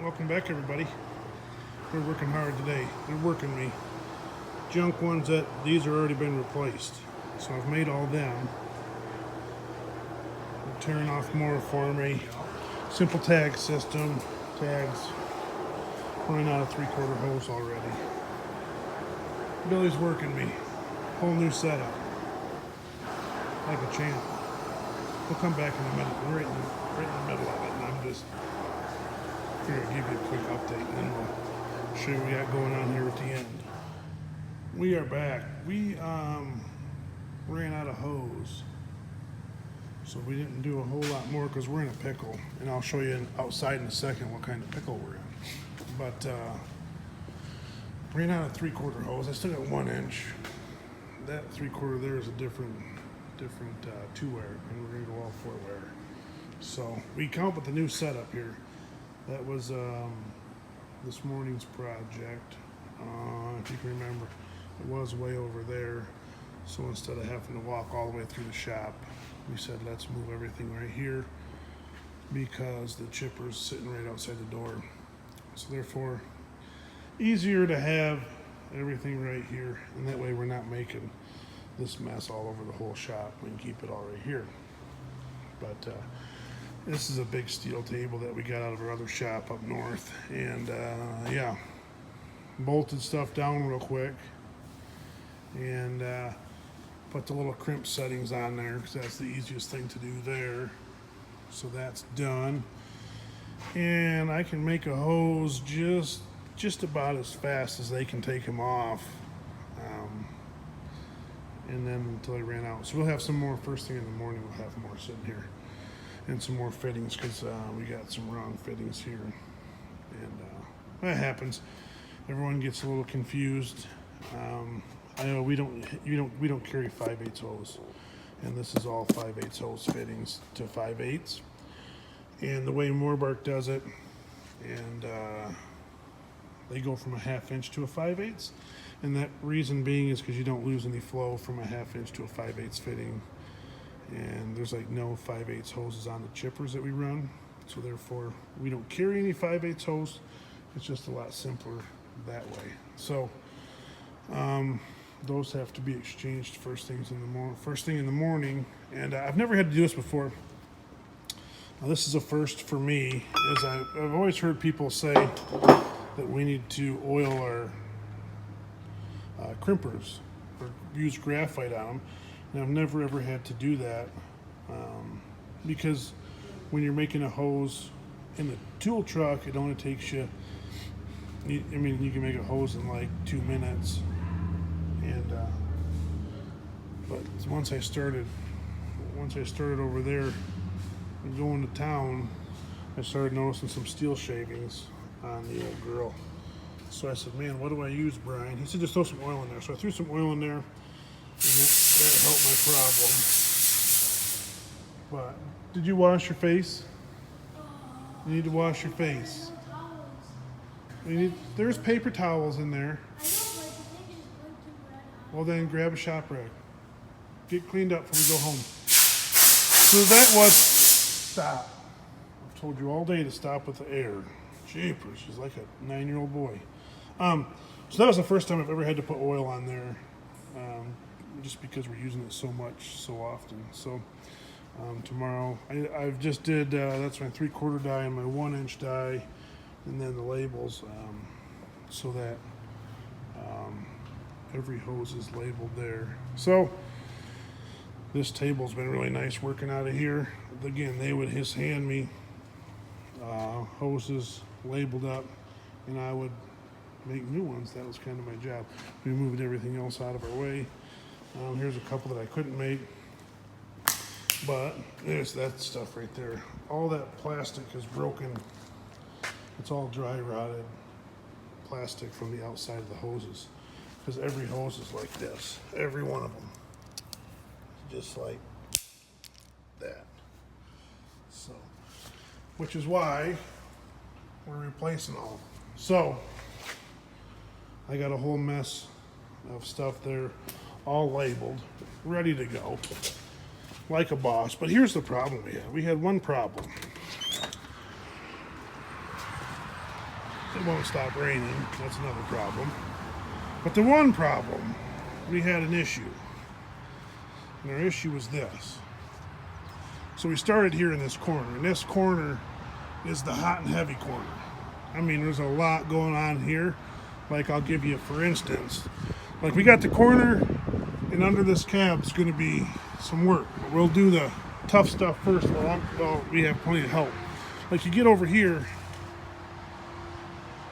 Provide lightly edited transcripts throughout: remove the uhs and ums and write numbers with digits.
Welcome back, everybody. We're working hard today. They're working me. Junk ones these are already been replaced. So I've made all them. I'm tearing off more for me. Simple tag system. Tags. Running out of 3/4 hose already. Billy's working me. Whole new setup. Like a champ. We'll come back in a minute. We're right in the middle of it, and I'm just here to give you a quick update, and then we'll show you what we got going on here at the end. We are back. We ran out of hose, so we didn't do a whole lot more because we're in a pickle, and I'll show you outside in a second what kind of pickle we're in. But ran out of 3/4 hose. I still got 1 inch. That 3/4 there is a different 2-wear, and we're gonna go all 4-wear. So we come up with a new setup here. That was this morning's project. If you can remember, it was way over there. So instead of having to walk all the way through the shop, we said let's move everything right here because the chipper's sitting right outside the door. So therefore, easier to have everything right here, and that way we're not making this mess all over the whole shop. We can keep it all right here. But this is a big steel table that we got out of our other shop up north, and yeah, bolted stuff down real quick, and put the little crimp settings on there because that's the easiest thing to do there. So that's done, and I can make a hose just about as fast as they can take them off, and then until I ran out. So we'll have some more first thing in the morning. We'll have more sitting here and some more fittings because we got some wrong fittings here, and that happens. Everyone gets a little confused. I know we don't carry 5/8 hose, and this is all 5/8 hose fittings to 5/8, and the way Morbark does it, and they go from a 1/2 inch to a 5/8, and that reason being is because you don't lose any flow from a 1/2 inch to a 5/8 fitting, and there's like no 5/8 hoses on the chippers that we run, so therefore we don't carry any 5/8 hose. It's just a lot simpler that way. So those have to be exchanged first thing in the morning, and I've never had to do this before. Now, this is a first for me, as I've always heard people say that we need to oil our crimpers or use graphite on them, and I've never ever had to do that because when you're making a hose in the tool truck, it only takes you can make a hose in like 2 minutes, and but once I started over there and going to town, I started noticing some steel shavings on the old grill. So I said, man, what do I use, Brian? He said, just throw some oil in there. So I threw some oil in there, and that helped my problem. But did you wash your face? You need to wash your face. There's paper towels in there. Well, then grab a shop rag. Get cleaned up before we go home. So that was stop. I've told you all day to stop with the air. Jeepers, she's like a 9-year-old boy. So that was the first time I've ever had to put oil on there, just because we're using it so much, so often. So tomorrow, I've just did, that's my 3/4 die and my 1 inch die, and then the labels, so that every hose is labeled there. So this table's been really nice working out of here. Again, they would just hand me hoses labeled up, and I would make new ones. That was kind of my job. We moved everything else out of our way. Here's a couple that I couldn't make, but there's that stuff right there. All that plastic is broken. It's all dry rotted plastic from the outside of the hoses, because every hose is like this. Every one of them, just like that. So, which is why we're replacing all of them. So I got a whole mess of stuff there, all labeled, ready to go, like a boss. But here's the problem we had. We had one problem. it won't stop raining. That's another problem. But the one problem, we had an issue. And our issue was this. So we started here in this corner. And this corner is the hot and heavy corner. I mean, there's a lot going on here. Like, I'll give you, for instance, like we got the corner, and under this cab is going to be some work. But we'll do the tough stuff first while we have plenty of help. Like, you get over here,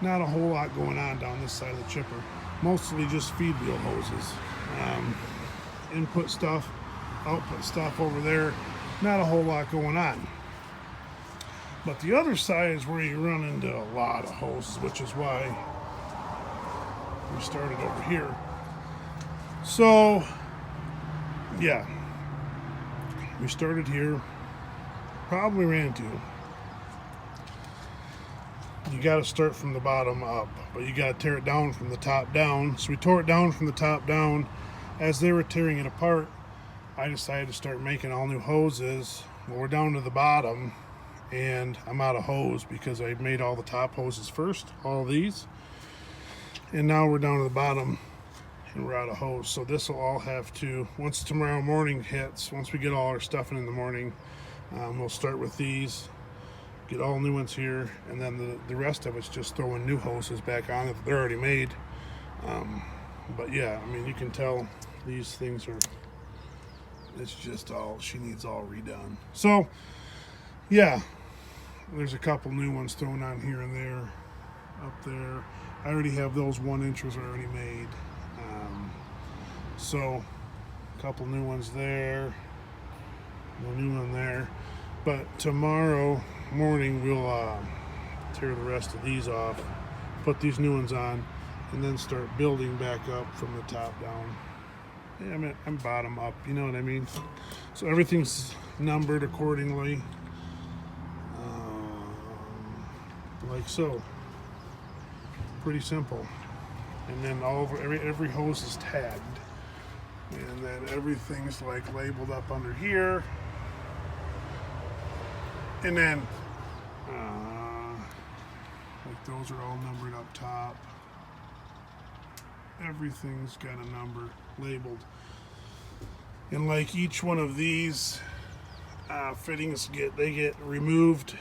not a whole lot going on down this side of the chipper. Mostly just feed wheel hoses. Input stuff, output stuff over there. Not a whole lot going on. But the other side is where you run into a lot of hoses, which is why we started over here. So, yeah. We started here. Probably ran into. You got to start from the bottom up, but you got to tear it down from the top down. So we tore it down from the top down. As they were tearing it apart, I decided to start making all new hoses. Well, we're down to the bottom, and I'm out of hose because I made all the top hoses first, all of these. And now we're down to the bottom, and we're out of hose. So this will all have to, once tomorrow morning hits, once we get all our stuff in the morning, we'll start with these, get all new ones here, and then the rest of it's just throwing new hoses back on if they're already made. But yeah, I mean, you can tell these things are, it's just all, she needs all redone. So yeah, there's a couple new ones thrown on here and there, up there. I already have those 1-inchers already made. So a couple new ones there, a new one there. But tomorrow morning we'll tear the rest of these off, put these new ones on, and then start building back up from the top down. Yeah, I mean, I'm bottom up, you know what I mean? So everything's numbered accordingly, like so. Pretty simple. And then all over every hose is tagged, and then everything's like labeled up under here. And then like those are all numbered up top. Everything's got a number labeled, and like each one of these fittings get removed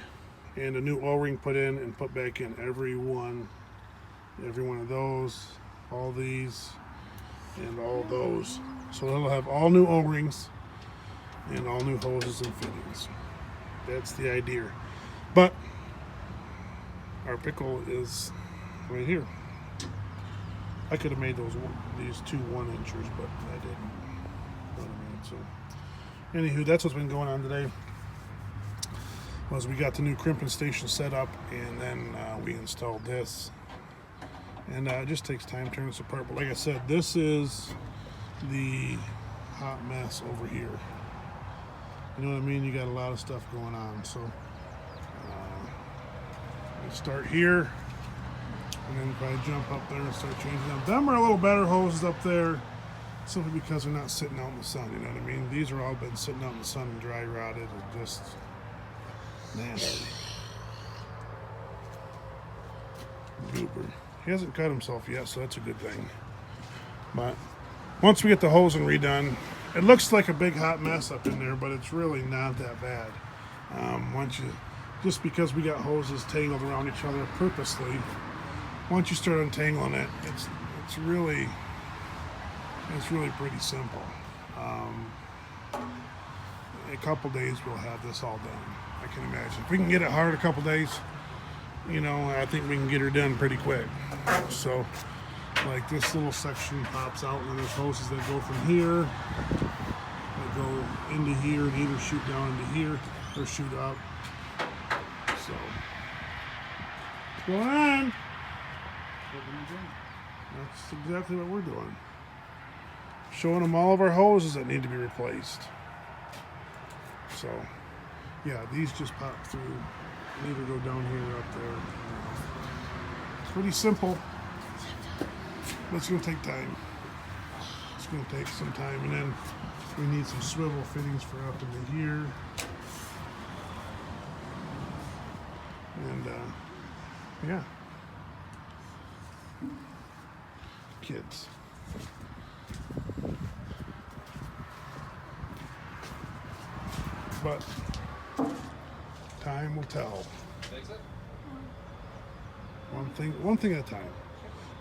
and a new O-ring put in and put back in. Every one of those, all these, and all those. So they'll have all new O-rings and all new hoses and fittings. That's the idea. But our pickle is right here. I could have made these two 1-inchers, but I didn't. You know what I mean? So, anywho, that's what's been going on today. Was we got the new crimping station set up, and then we installed this. And it just takes time to turn this apart. But like I said, this is the hot mess over here. You know what I mean? You got a lot of stuff going on. So we start here, and then probably jump up there and start changing them. Them are a little better hoses up there, simply because they're not sitting out in the sun. You know what I mean? These are all been sitting out in the sun and dry rotted and just nasty. Goober. He hasn't cut himself yet, so that's a good thing. But once we get the hosing redone, it looks like a big hot mess up in there, but it's really not that bad. Just because we got hoses tangled around each other purposely, once you start untangling it, it's really pretty simple. A couple days we'll have this all done. I can imagine. If we can get it hard a couple days, you know, I think we can get her done pretty quick. So, like this little section pops out, and then there's hoses that go from here, that go into here, and either shoot down into here or shoot up. So, what's going on? What are you doing? That's exactly what we're doing. Showing them all of our hoses that need to be replaced. So, yeah, these just pop through. They either go down here or up there. It's pretty simple, but it's going to take time. It's going to take some time, and then we need some swivel fittings for up into here. And yeah, kids. But time will tell. Fix it? One thing at a time.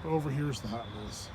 But over here is the Hot Wheels.